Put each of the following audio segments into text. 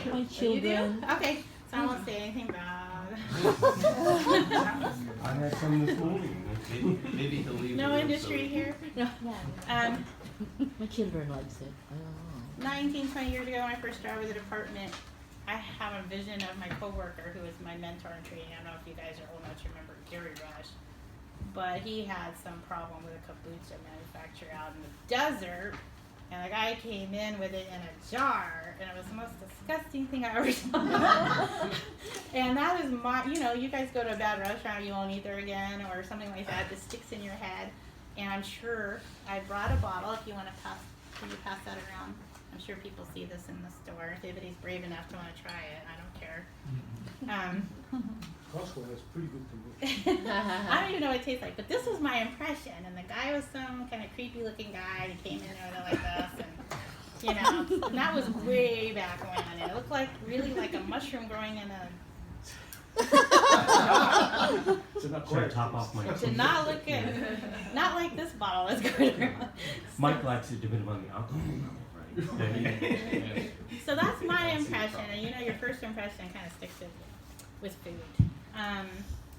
My children. You do? Okay, so I won't say anything bad. I had some this morning. Maybe he'll leave. No the room, industry so- here? No. Yeah. My children likes it. Oh. 19, 20 years ago when I first started with the department, I have a vision of my coworker who was my mentor in training. I don't know if you guys are old enough to remember Gary Rush, but he had some problem with a kombucha manufacturer out in the desert, and the guy came in with it in a jar, and it was the most disgusting thing I ever saw. And that is my, you guys go to a bad restaurant, you won't eat there again, or something like that. This sticks in your head. And I'm sure I brought a bottle. If you want to can you pass that around? I'm sure people see this in the store. If anybody's brave enough to want to try it, I don't care. Costco has pretty good kombucha. I don't even know what it tastes like, but this was my impression. And the guy was some kind of creepy looking guy. He came in there like this, and that was way back when. It looked like really like a mushroom growing in a. Should I top off my Did not look good. Not like this bottle is going around. Mike likes it depending on the alcohol level, right? So that's my impression, and your first impression kind of sticks with food.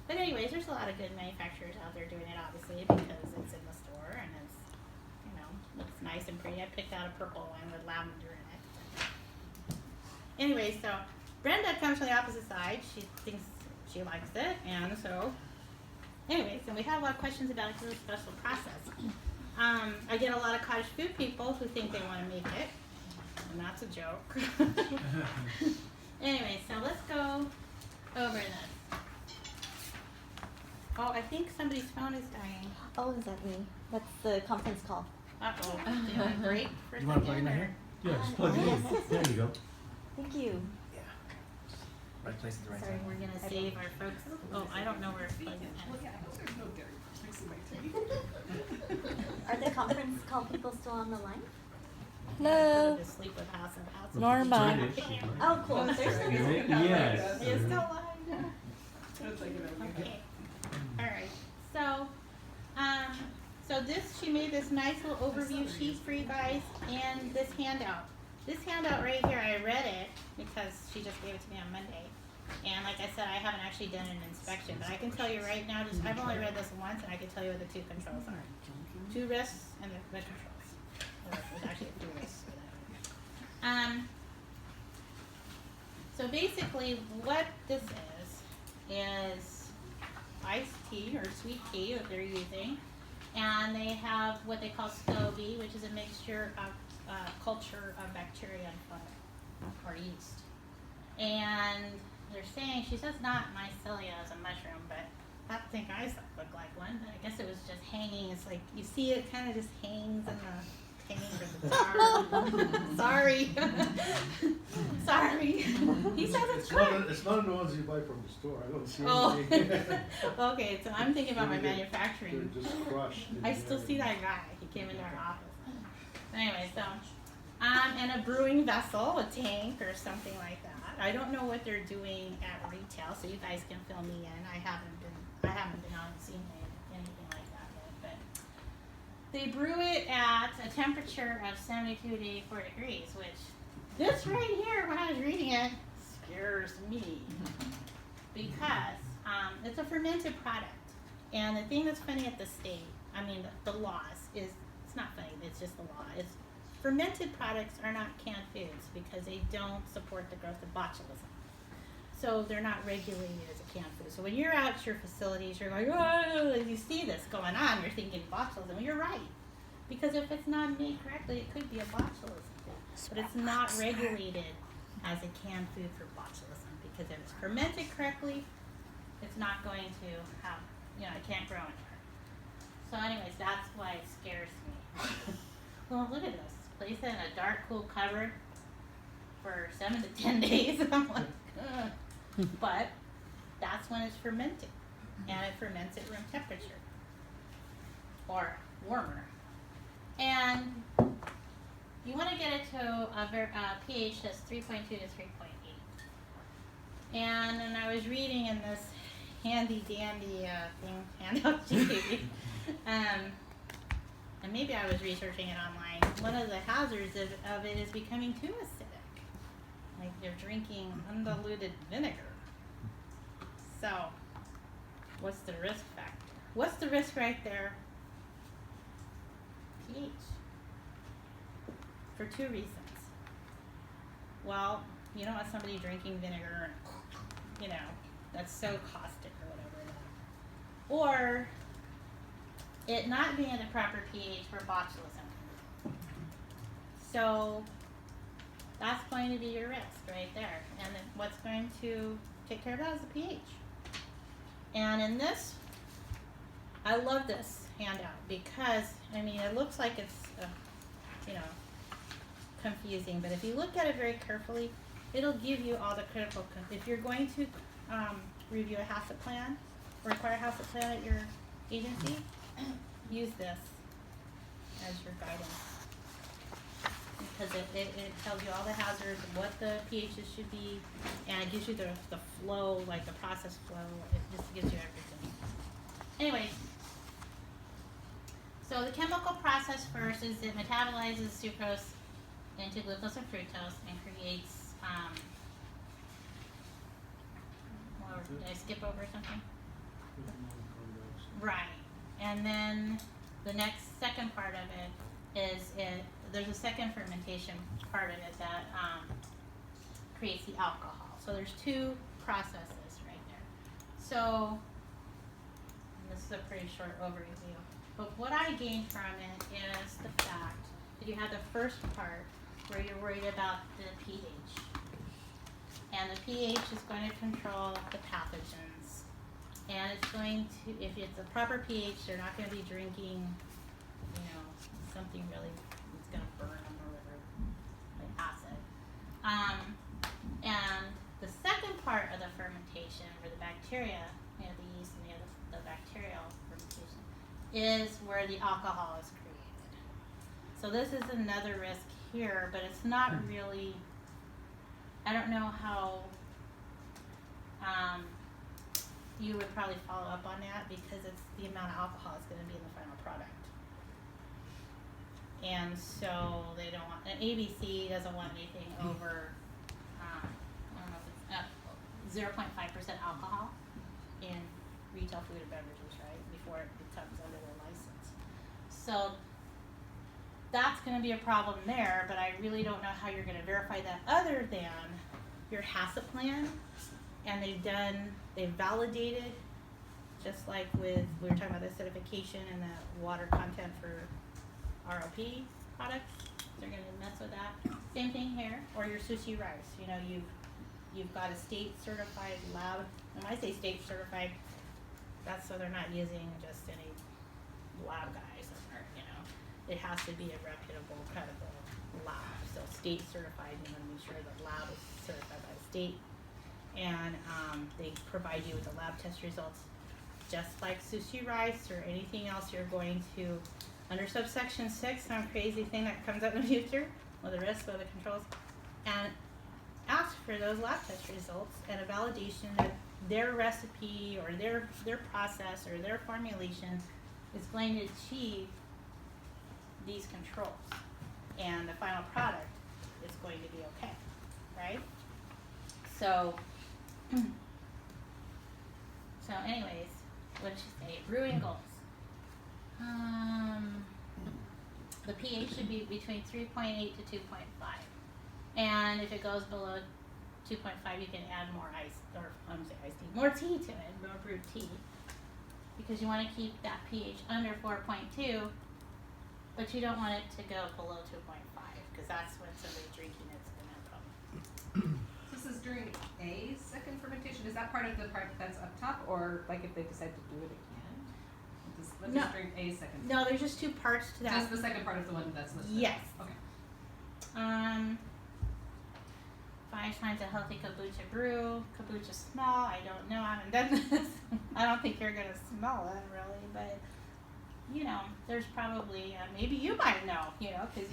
But anyways, there's a lot of good manufacturers out there doing it, obviously, because it's in the store and it's, looks nice and pretty. I picked out a purple one with lavender in it. Anyway, so Brenda comes from the opposite side. She thinks she likes it, and so, anyways, and we have a lot of questions about it because it's a special process. I get a lot of cottage food people who think they want to make it, and that's a joke. Anyway, so let's go over this. Oh, I think somebody's phone is dying. Oh, is that me? That's the conference call. Uh-oh. Do you want to break for a You want to plug in second, here? Yeah, just plug it in. There you go. Thank you. Right place at the right Sorry, time. we're going to save our folks. Oh, I don't know where it's plugged in. Are the conference call people still on the line? Hello. To sleep with House and House. Norma. British. Oh, cool. There's Yes. It's still live. Okay. All right. So she made this nice little overview sheet for you guys and this handout. This handout right here, I read it because she just gave it to me on Monday. And like I said, I haven't actually done an inspection, but I can tell you right now, I've only read this once, and I can tell you what the two controls are. 2 risks and the controls. Or there's actually 3 risks. So basically, what this is iced tea or sweet tea that they're using, and they have what they call SCOBY, which is a mixture of culture of bacteria and fungi or yeast. And they're saying, she says not mycelia as a mushroom, but I think I look like one. But I guess it was just hanging. It's like you see it kind of just hangs in the jar. Sorry. Sorry. He says it's good. It's not in the ones you buy from the store. I don't see Oh. anything. Okay, so I'm thinking about my They're manufacturing. just crushed. I still see that guy. He came into our office. Anyway, so and a brewing vessel, a tank or something like that. I don't know what they're doing at retail, so you guys can fill me in. I haven't been on seeing anything like that yet, but they brew it at a temperature of 72 to 84 degrees, which this right here, when I was reading it, scares me because it's a fermented product. And the thing that's funny at the state, the laws is, it's not funny, it's just the law. It's fermented products are not canned foods because they don't support the growth of botulism. So they're not regulated as a canned food. So when you're out at your facilities, you're like, oh, you see this going on, you're thinking botulism. Well, you're right. Because if it's not made correctly, it could be a botulism food. But it's not regulated as a canned food for botulism because if it's fermented correctly, it's not going to have, it can't grow in here. So anyways, that's why it scares me. Well, look at this. Place it in a dark, cool cupboard for 7 to 10 days. I'm like, ugh. But that's when it's fermented. And it ferments at room temperature. Or warmer. And you want to get it to a pH that's 3.2 to 3.8. And I was reading in this handy dandy handout she gave me. And maybe I was researching it online. One of the hazards of it is becoming too acidic. Like you're drinking undiluted vinegar. So, what's the risk factor? What's the risk right there? pH. For 2 reasons. Well, you don't want somebody drinking vinegar and, you know, that's so caustic or whatever. Or it not being at the proper pH for botulism. So that's going to be your risk right there. And then what's going to take care of that is the pH. And in this, I love this handout because, I mean, it looks like it's, you know, confusing, but if you look at it very carefully, it'll give you all the critical, if you're going to review a HACCP plan, or require a HACCP plan at your agency, use this as your guidance. Because it tells you all the hazards, what the pHs should be, and it gives you the flow, like the process flow, it just gives you everything. Anyways, so the chemical process first is it metabolizes sucrose into glucose and fructose and creates, did I skip over something? Right. And then the second part of it is there's a second fermentation part of it that creates the alcohol. So there's 2 processes right there. So, and this is a pretty short overview, but what I gained from it is the fact that you have the first part where you're worried about the pH. And the pH is going to control the pathogens. And it's going to, if it's a proper pH, they're not going to be drinking, you know, something really that's going to burn them or whatever, like acid. And the second part of the fermentation, where the bacteria, you know, the yeast and the bacterial fermentation, is where the alcohol is created. So this is another risk here, but it's not really, I don't know how you would probably follow up on that because it's the amount of alcohol is going to be in the final product. And so they don't want, and ABC doesn't want anything over, I don't know if it's 0.5% alcohol in retail food and beverages, right, before it comes under their license. So that's going to be a problem there, but I really don't know how you're going to verify that other than your HACCP plan, and they've validated, just like with, we were talking about the acidification and the water content for ROP products, they're going to mess with that. Same thing here, or your sushi rice, you know, you've got a state certified lab, and when I say state certified, that's so they're not using just any lab guys, or, you know, it has to be a reputable, credible lab. So state certified, you want to make sure the lab is certified by the state. And they provide you with the lab test results. Just like sushi rice or anything else you're going to, under subsection 6, some crazy thing that comes up in the future, or the risks or the controls, and ask for those lab test results and a validation that their recipe or their process or their formulation is going to achieve these controls, and the final product is going to be okay, right? So anyways, what did you say? Brewing goals. The pH should be between 3.8 to 2.5, and if it goes below 2.5, you can add more ice, or I'm saying iced tea, more tea to it, more brewed tea, because you want to keep that pH under 4.2, but you don't want it to go below 2.5, because that's when somebody's drinking it's going to have a problem. This is during a second fermentation. Is that part of the part that's up top, or like if they decide to do it again? Let's No. just drink a second. No, there's just 2 parts to that. Just the second part of the one that's listed. Yes. Okay. 5 times a healthy kombucha brew. Kombucha smell, I don't know, I haven't done this. I don't think you're gonna smell it really, but you know, there's probably, maybe you might know, you know, because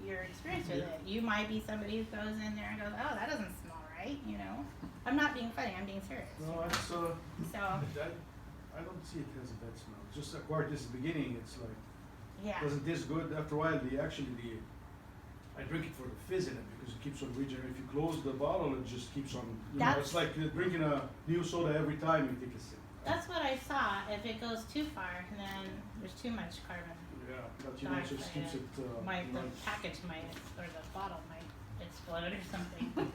you're experienced with it. You might be somebody who goes in there and goes, oh, that doesn't smell right, you know. I'm not being funny, I'm being serious. No, it's, So, I don't see it has a bad smell. Just acquired this beginning, it's like, yeah. doesn't taste good. After a while, I I drink it for the fizz in it because it keeps on regenerating. If you close the bottle, it just keeps on. It's like drinking a new soda every time you take a sip. That's what I saw. If it goes too far, then there's too much carbon. Yeah, but it just keeps it. The nice. package might, or the bottle might explode or something.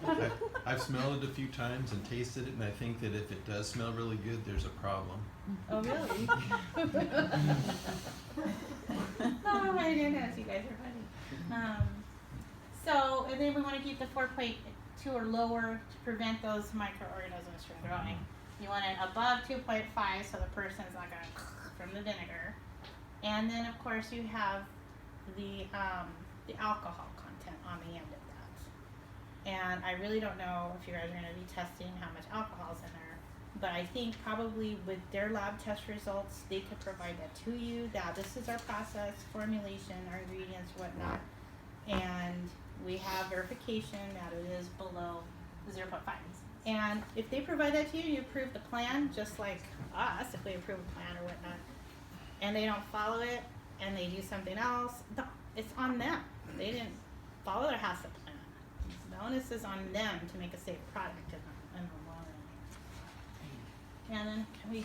I've smelled it a few times and tasted it, and I think that if it does smell really good, there's a problem. Oh, really? Oh my goodness, you guys are funny. So, and then we want to keep the 4.2 or lower to prevent those microorganisms from growing. You want it above 2.5 so the person's not going to from the vinegar. And then, of course, you have the alcohol content on the end of that. And I really don't know if you guys are going to be testing how much alcohol's in there. But I think probably with their lab test results, they could provide that to you, that this is our process, formulation, our ingredients, whatnot. And we have verification that it is below 0.5. And if they provide that to you, you approve the plan, just like us, if we approve a plan or whatnot, and they don't follow it, and they do something else, it's on them. They didn't follow their HACCP plan. The onus is on them to make a safe product in the long run. And then can we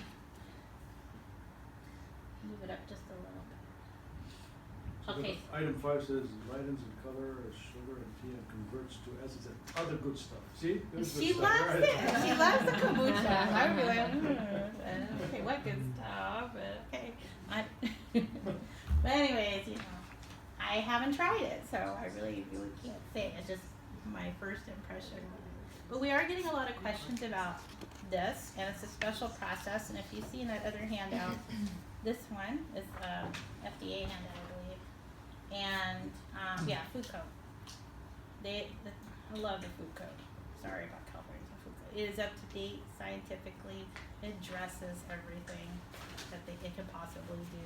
move it up just a little bit? So Okay. Item 5 says lightens in color as sugar and tea and converts to acids and other good stuff. See? There's good She stuff, loves right? it. She loves the kombucha. I would be like, okay, what good stuff? But okay. But anyways, I haven't tried it, so I really can't say. It's just my first impression. But we are getting a lot of questions about this, and it's a special process. And if you see in that other handout, this one is FDA handout, I believe. And food code. I love the food code. Sorry about California's food code. It is up to date scientifically. It addresses everything that it could possibly do.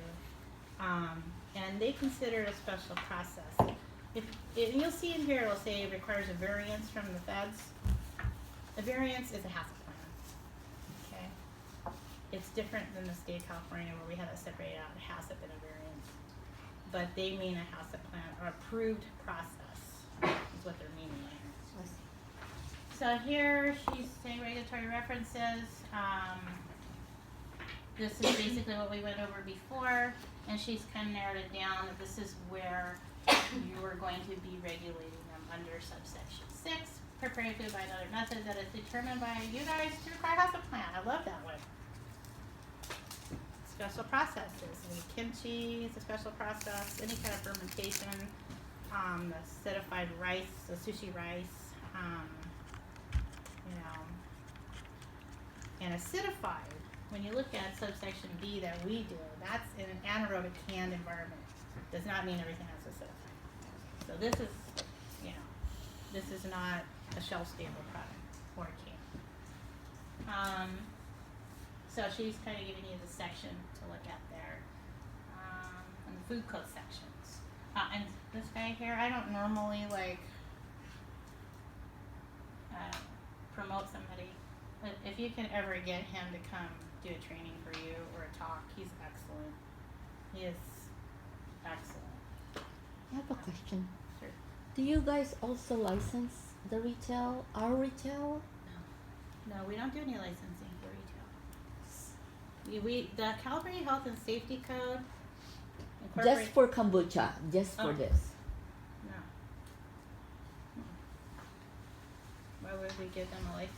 And they consider it a special process. And you'll see in here, it'll say it requires a variance from the feds. A variance is a HACCP plan. Okay? It's different than the state of California where we have to separate out a HACCP and a variance. But they mean a HACCP plan or approved process is what they're meaning here. So here she's saying regulatory references. This is basically what we went over before, and she's kind of narrowed it down that this is where you are going to be regulating them under subsection 6, preparing food by another method that is determined by you guys to require HACCP plan. I love that one. Special processes, and kimchi is a special process, any kind of fermentation, the acidified rice, the sushi rice, and acidified, when you look at subsection B that we do, that's in an anaerobic canned environment. Does not mean everything has acidified. So this is, this is not a shelf-stable product or a can. So she's kind of giving you the section to look at there, and the food code sections. And this guy here, I don't normally promote somebody, but if you can ever get him to come do a training for you or a talk, he's excellent. He is excellent. I have a question. Sure. Do you guys also license the retail, our retail? No, we don't do any licensing for retail. The California Health and Safety Code incorporates. Just for kombucha, just for Oh. this. No. Why would we give them a license?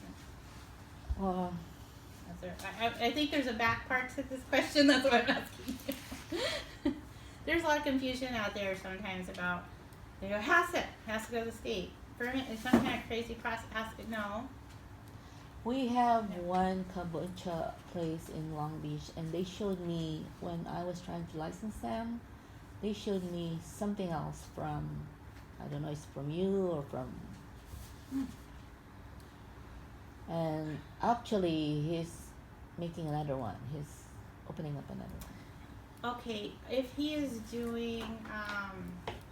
I think there's a back part to this question. That's what I'm asking you. There's a lot of confusion out there sometimes about, has to go to the state. Ferment is some kind of crazy process. No. We have one kombucha place in Long Beach, and they showed me when I was trying to license them. They showed me something else from, I don't know, it's from you or from. And actually, he's making another one. He's opening up another one. Okay, if he is doing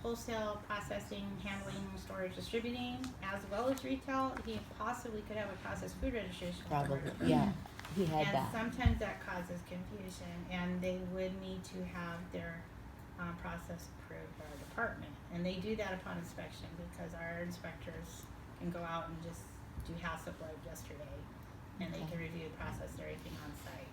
wholesale processing, handling, storage, distributing, as well as retail, he possibly could have a processed food registration. Probably, program. yeah. He had And that. sometimes that causes confusion, and they would need to have their process approved by our department. And they do that upon inspection because our inspectors can go out and just do HACCP like yesterday, and they can review, process everything on site,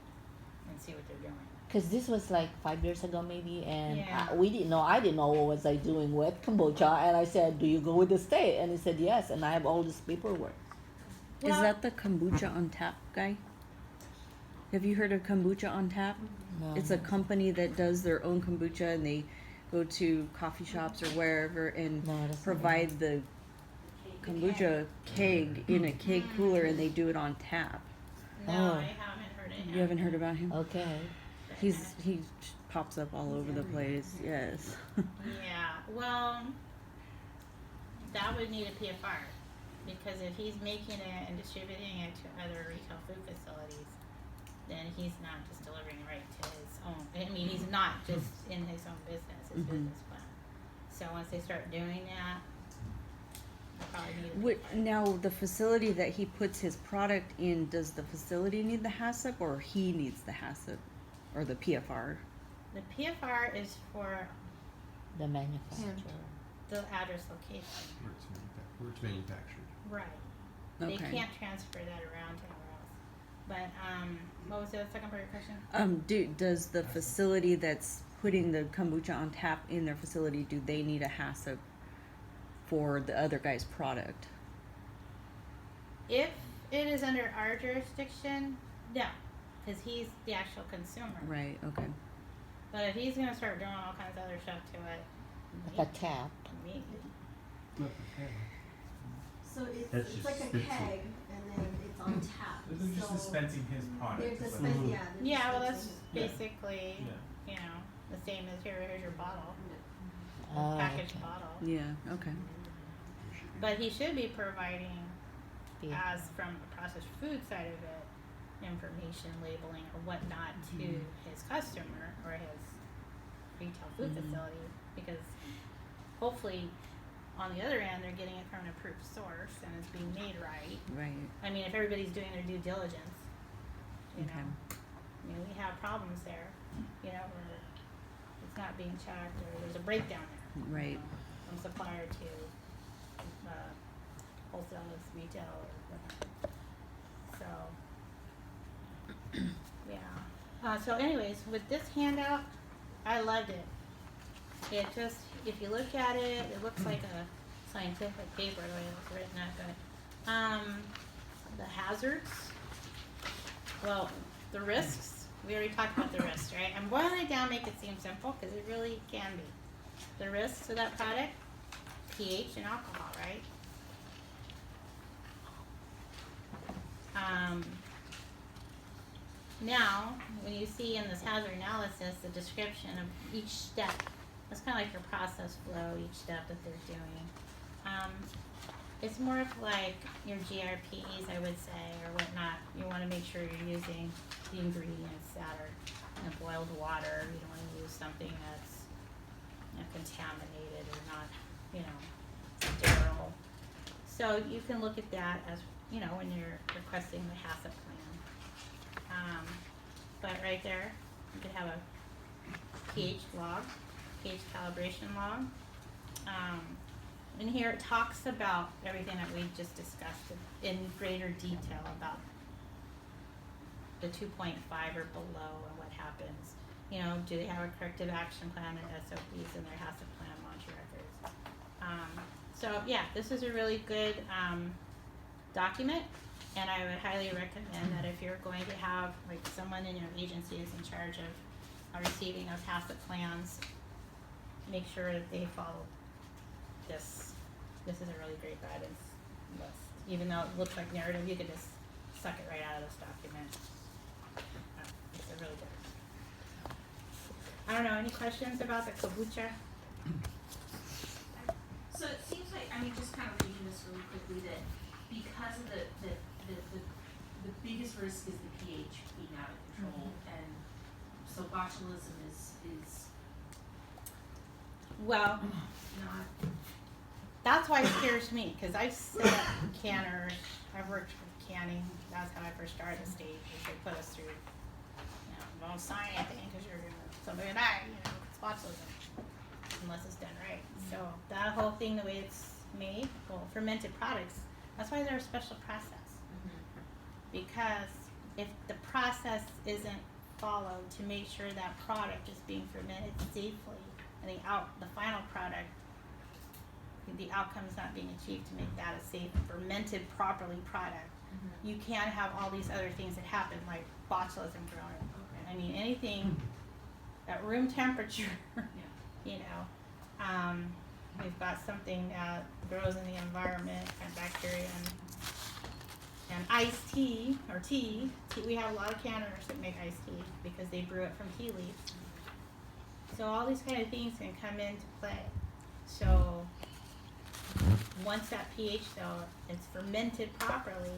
and see what they're doing. Cause this was like 5 years ago maybe, and Yeah. we didn't know. I didn't know what was I doing with kombucha, and I said, "Do you go with the state?" And he said, "Yes," and I have all this paperwork. Is Well- that the Kombucha on Tap guy? Have you heard of Kombucha on Tap? No. It's a company that does their own kombucha, and they go to coffee shops or wherever and No, that's not provide the kombucha keg in a keg cooler, and they do it on tap. No, Oh. I haven't heard of him. You haven't heard about him? Okay. He pops up all over the place. Yes. Yeah, well, that would need a PFR, because if he's making it and distributing it to other retail food facilities, then he's not just delivering right to his own, I mean, he's not just in his own business, his Mhm. business plan. So once they start doing that, I probably need a What, PFR. now, the facility that he puts his product in, does the facility need the HACCP or he needs the HACCP or the PFR? The PFR is for The manufacturer. the address location, Where it's manufactured. right. They Okay. can't transfer that around to anywhere else. But, what was the second part of your question? Does the facility that's putting the kombucha on tap in their facility, do they need a HACCP for the other guy's product? If it is under our jurisdiction, no, because he's the actual consumer. Right, okay. But if he's gonna start doing all kinds of other stuff to it, Like a tap. maybe. So it's, That's it's just like a dispensing. keg and then it's on tap. They're just So dispensing his product. They're It's like- dispensing, yeah. they're Yeah, well, that's dispensing Yeah. basically, Yeah. you know, the same as here's your bottle, Oh, packaged okay. bottle. Yeah, okay. But he should be providing, Yeah. as from the processed food side of it, information, labeling, or whatnot to his customer or his retail food facility, because hopefully on the other end, they're getting it from an approved source and it's being made right. Right. I mean, if everybody's doing their due diligence, you Okay. know, I mean, we have problems there, you know, where it's not being checked or there's a breakdown there. Right. You know, from supplier to, wholesale, retail or whatnot. So, yeah. So anyways, with this handout, I loved it. It just, if you look at it, it looks like a scientific paper the way it was written up, but, the hazards, well, the risks, we already talked about the risks, right? I'm boiling it down, make it seem simple, cause it really can be. The risks of that product, pH and alcohol, right? Now, when you see in this hazard analysis, the description of each step, that's kind of like your process flow, each step that they're doing. It's more of like your GRPs, I would say, or whatnot. You want to make sure you're using the ingredients that are in boiled water. You don't want to use something that's, you know, contaminated or not, you know, sterile. So you can look at that as, you know, when you're requesting the HACCP plan. But right there, you could have a pH log, pH calibration log. In here it talks about everything that we just discussed in greater detail about the 2.5 or below and what happens. You know, do they have a corrective action plan or SOPs in their HACCP plan launch records? So yeah, this is a really good document, and I would highly recommend that if you're going to have, like, someone in your agency is in charge of receiving those HACCP plans, make sure that they follow this. This is a really great guidance list. Even though it looks like narrative, you could just suck it right out of this document. It's a really good. I don't know, any questions about the kombucha? So it seems like, I mean, just kind of reading this really quickly, that because of the biggest risk is the pH being out of control, and so botulism is Well, not, that's why it scares me, because I've set up canners, I've worked with canning, that's how I first started the state, is they put us through, you know, don't sign anything, because you're gonna, somebody gonna die, you know, it's botulism. unless it's done right. So that whole thing, the way it's made, well, fermented products, that's why they're a special process. Because if the process isn't followed to make sure that product is being fermented safely, and the final product, the outcome is not being achieved to make that a safe, fermented properly product, you can't have all these other things that happen, like botulism growing. I mean, anything at room temperature, you know, we've got something that grows in the environment, and bacteria, and iced tea, or tea. We have a lot of canners that make iced tea because they brew it from tea leaves. So all these kind of things can come into play. So once that pH though is fermented properly,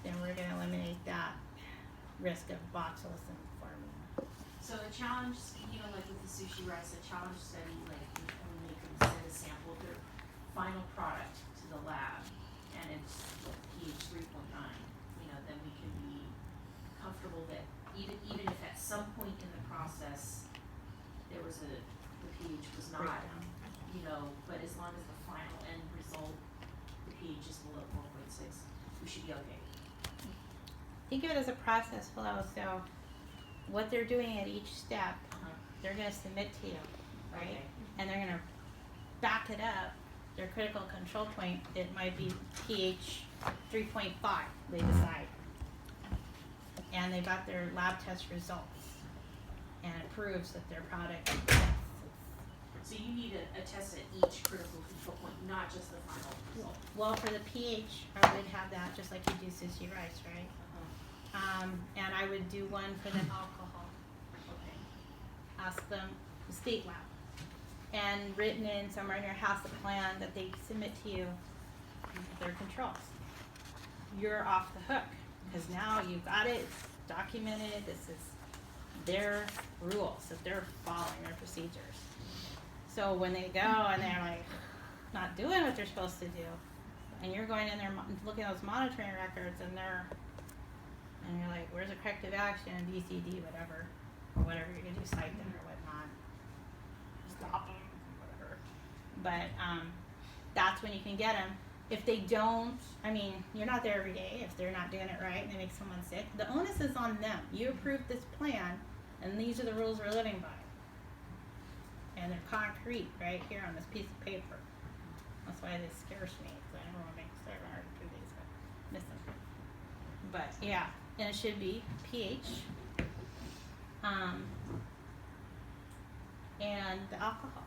then we're going to eliminate that risk of botulism forming. So a challenge, you know, like with the sushi rice, a challenge study, like when they can send a sample of their final product to the lab, and it's pH 3.9, you know, then we can be comfortable that even if at some point in the process there was the pH was not, Breakdown. you know, but as long as the final end result, the pH is below 4.6, we should be okay. Think of it as a process flow. So what they're doing at each step, they're going to submit to you, right? Okay. And they're going to back it up. Their critical control point, it might be pH 3.5, they decide. And they got their lab test results. And it proves that their product is. So you need a test at each critical control point, not just the final result. Well, for the pH, I would have that just like you do sushi rice, right? And I would do one for the alcohol. Okay. Ask them, the state lab. And written in somewhere in your house, a plan that they submit to you, their controls. You're off the hook, because now you've got it, it's documented, this is their rules, that they're following their procedures. So when they go and they're like not doing what they're supposed to do, and you're going in there looking at those monitoring records, and you're like, where's the corrective action, BCD, whatever, or whatever you're gonna do, cite them or whatnot, stop them, whatever. But that's when you can get them. If they don't, I mean, you're not there every day. If they're not doing it right and they make someone sick, the onus is on them. You approved this plan, and these are the rules we're living by. And they're concrete right here on this piece of paper. That's why this scares me, because I never want to make mistakes. I already do these, but miss them. But yeah, and it should be pH, and the alcohol,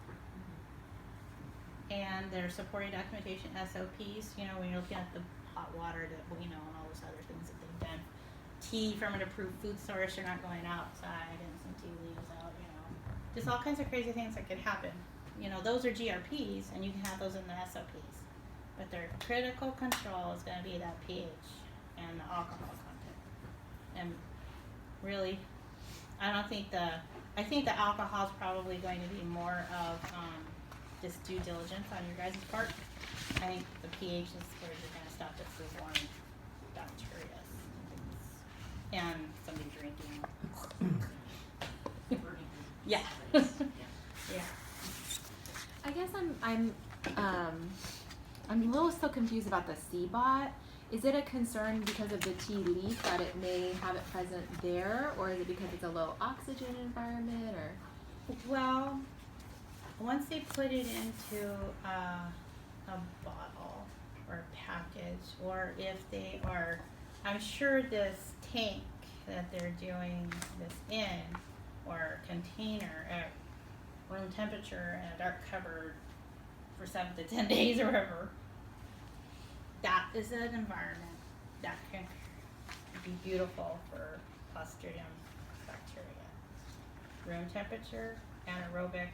and their supporting documentation, SOPs. You know, when you're looking at the hot water, you know, and all those other things that they've done. Tea from an approved food source. You're not going outside and some tea leaves out. You know, just all kinds of crazy things that could happen. You know, those are GRPs, and you can have those in the SOPs. But their critical control is going to be that pH and the alcohol content. And really, I think the alcohol is probably going to be more of just due diligence on your guys' part. I think the pH is where you're going to stop the foodborne bacteria and somebody drinking. Yeah. Yeah. I guess I'm a little still confused about the CBOT. Is it a concern because of the tea leaf that it may have it present there, or is it because it's a low oxygen environment, or? Well, once they put it into a bottle or a package, or if they are, I'm sure this tank that they're doing this in, or container at room temperature in a dark cupboard for 7 to 10 days or whatever, that is an environment that can be beautiful for Clostridium bacteria. Room temperature, anaerobic,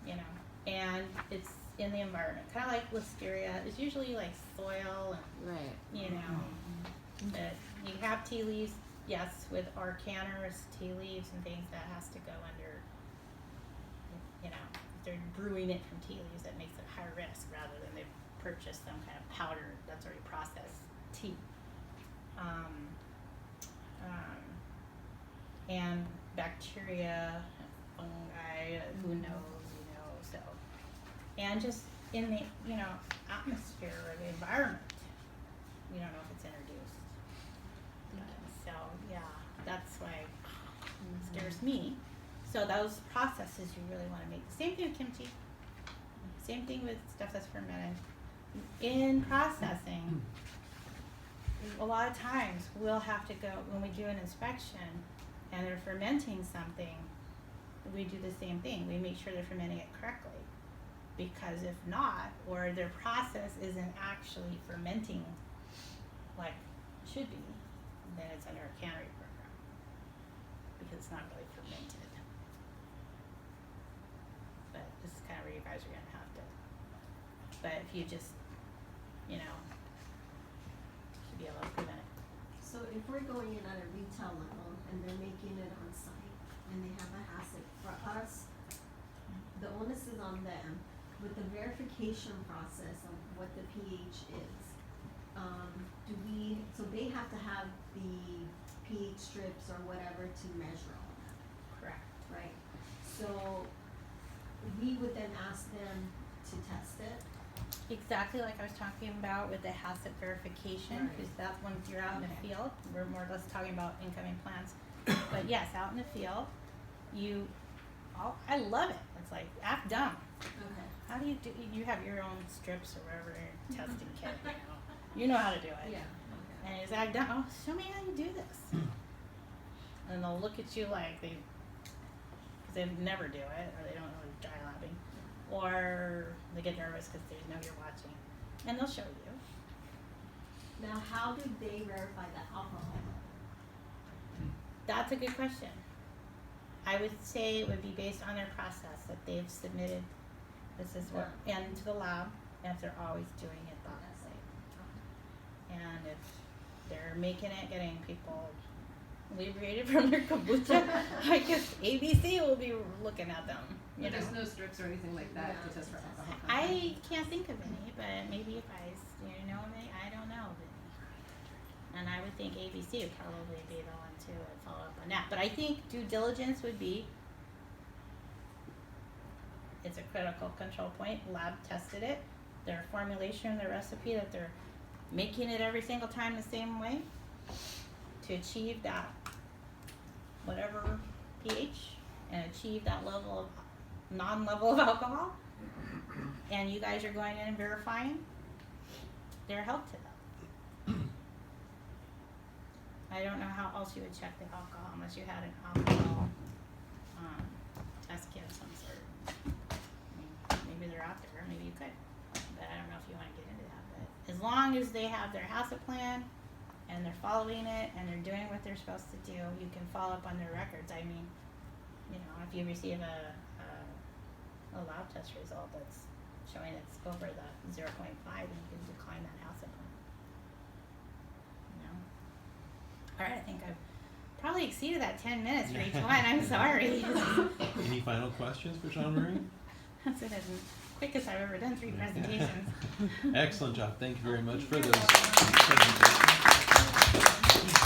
you know, and it's in the environment. Kind of like Listeria. It's usually like soil and, Right. you know, but you have tea leaves, yes, with our canners, tea leaves and things that has to go under, you know, if they're brewing it from tea leaves, that makes it high risk rather than they've purchased some kind of powder that's already processed tea. And bacteria, fungi, who knows, so. And just in the, atmosphere or the environment, you don't know if it's introduced. So, yeah, that's why it scares me. So those processes you really wanna make. Same thing with kimchi. Same thing with stuff that's fermented. In processing, a lot of times we'll have to go, when we do an inspection and they're fermenting something, we do the same thing. We make sure they're fermenting it correctly. Because if not, or their process isn't actually fermenting like it should be, then it's under a cannery program. Because it's not really fermented. But this is kind of where you guys are gonna have to, but if you just, should be able to prevent it. So if we're going in at a retail level and they're making it on site and they have a HACCP, for us, the onus is on them with the verification process of what the pH is. So they have to have the pH strips or whatever to measure all that, Correct. right? So we would then ask them to test it. Exactly like I was talking about with the HACCP verification, Right. because that's when you're out in the Okay. field, we're more or less talking about incoming plants. But yes, out in the field, I love it. It's like, act dumb. Okay. How do you have your own strips or whatever testing kit, you know how to do it. Yeah. And it's act dumb, oh, show me how you do this. And they'll look at you like because they never do it, or they don't know dry labbing, or they get nervous because they know you're watching, and they'll show you. Now, how do they verify the alcohol level? That's a good question. I would say it would be based on their process that they've submitted. This is what, and to the lab, and if they're always doing it that way. And if they're making it, getting people inebriated from their kombucha, I guess ABC will be looking at them. But there's no strips or anything like that to test for alcohol content. I can't think of any, but maybe if I know any, I don't know of any. And I would think ABC would probably be the one to follow up on that. But I think due diligence would be, it's a critical control point, lab tested it, their formulation, their recipe, that they're making it every single time the same way to achieve that whatever pH and achieve that level of non-level of alcohol, and you guys are going in and verifying, they're help to them. I don't know how else you would check the alcohol unless you had an alcohol test kit of some sort. I mean, maybe they're out there, maybe you could, but I don't know if you want to get into that. But as long as they have their HACCP plan and they're following it and they're doing what they're supposed to do, you can follow up on their records. I mean, if you receive a lab test result that's showing it's over the 0.5, then you can decline that HACCP plan. All right, I think I've probably exceeded that 10 minutes for each one. I'm sorry. Any final questions for Jean Marie? That's it, as quick as I've ever done 3 presentations. Excellent job. Thank you very much for You're those. welcome.